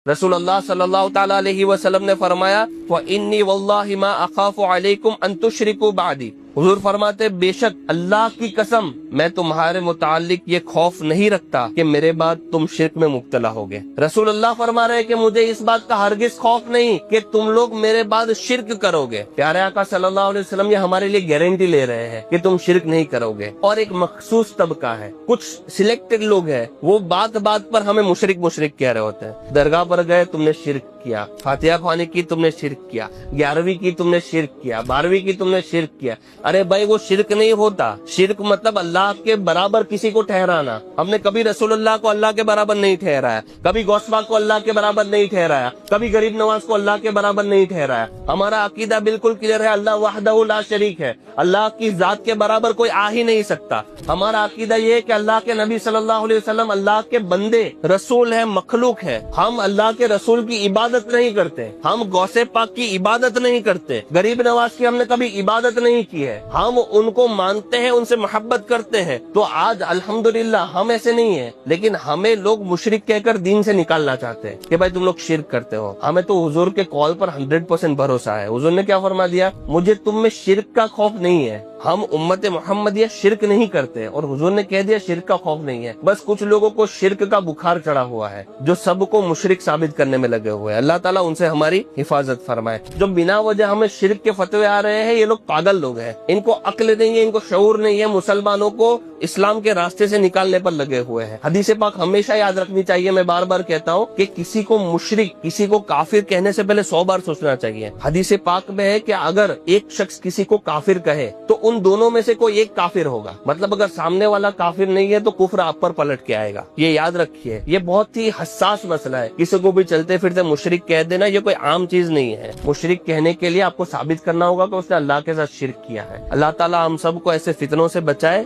رسول اللہ صلی اللہ تعالی علیہ وسلم نے فرمایا وَإِنِّي وَاللَّهِ مَا أَخَافُ عَلَيْكُمْ أَن تُشْرِكُوا بَعْدِي، حضور فرماتے بے شک اللہ کی قسم میں تمہارے متعلق یہ خوف نہیں رکھتا کہ میرے بعد تم شرک میں مبتلا ہوگے۔ رسول اللہ فرما رہے کہ مجھے اس بات کا ہرگز خوف نہیں کہ تم لوگ میرے بعد شرک کرو گے۔ پیارے آقا صلی اللہ علیہ وسلم یہ ہمارے لیے گارنٹی لے رہے ہیں کہ تم شرک نہیں کرو گے۔ اور ایک مخصوص طبقہ ہے، کچھ سلیکٹڈ لوگ ہیں، وہ بات بات پر ہمیں مشرک کہہ رہے ہوتے ہیں۔ درگاہ پر گئے تم نے شرک کیا، فاتحہ خوانی کی تم نے شرک کیا، 11ویں کی تم نے شرک کیا، 12ویں کی تم نے شرک کیا۔ ارے بھائی وہ شرک نہیں ہوتا، شرک مطلب اللہ کے برابر کسی کو ٹھہرانا۔ ہم نے کبھی رسول اللہ کو اللہ کے برابر نہیں ٹھہرایا، کبھی غوث پاک کو اللہ کے برابر نہیں ٹھہرایا، کبھی غریب نواز کو اللہ کے برابر نہیں ٹھہرایا۔ ہمارا عقیدہ بالکل کلیئر ہے، اللہ وحدہ لا شریک ہے، اللہ کی ذات کے برابر کوئی آ ہی نہیں سکتا۔ ہمارا عقیدہ یہ ہے کہ اللہ کے نبی صلی اللہ علیہ وسلم اللہ کے بندے رسول ہیں، مخلوق ہے۔ ہم اللہ کے رسول کی عبادت نہیں کرتے، ہم غوث پاک کی عبادت نہیں کرتے، غریب نواز کی ہم نے کبھی عبادت نہیں کی ہے، ہم ان کو مانتے ہیں، ان سے محبت کرتے ہیں۔ تو آج الحمدللہ ہم ایسے نہیں ہیں، لیکن ہمیں لوگ مشرک کہہ کر دین سے نکالنا چاہتے ہیں کہ بھائی تم لوگ شرک کرتے ہو۔ ہمیں تو حضور کے قول پر 100% بھروسہ ہے۔ حضور نے کیا فرما دیا؟ مجھے تم میں شرک کا خوف نہیں ہے۔ ہم امت محمدیہ شرک نہیں کرتے، اور حضور نے کہہ دیا شرک کا خوف نہیں ہے۔ بس کچھ لوگوں کو شرک کا بخار چڑھا ہوا ہے، جو سب کو مشرک ثابت کرنے میں لگے ہوئے ہیں۔ اللہ تعالیٰ ان سے ہماری حفاظت فرمائے۔ جو بنا وجہ ہمیں شرک کے فتوے آ رہے ہیں، یہ لوگ پاگل لوگ ہیں، ان کو عقل نہیں ہے، ان کو شعور نہیں ہے، مسلمانوں کو اسلام کے راستے سے نکالنے پر لگے ہوئے ہیں۔ حدیث پاک ہمیشہ یاد رکھنی چاہیے، میں بار بار کہتا ہوں کہ کسی کو مشرک، کسی کو کافر کہنے سے پہلے 100 بار سوچنا چاہیے۔ حدیث پاک میں ہے کہ اگر ایک شخص کسی کو کافر کہے تو ان دونوں میں سے کوئی ایک کافر ہوگا، مطلب اگر سامنے والا کافر نہیں ہے تو کفر آپ پر پلٹ کے آئے گا۔ یہ یاد رکھیے، یہ بہت ہی حساس مسئلہ ہے۔ کسی کو بھی چلتے پھرتے مشرک کہہ دینا یہ کوئی عام چیز نہیں ہے۔ مشرک کہنے کے لیے آپ کو ثابت کرنا ہوگا کہ اس نے اللہ کے ساتھ شرک کیا ہے۔ اللہ تعالیٰ ہم سب کو ایسے فتنوں سے بچائے۔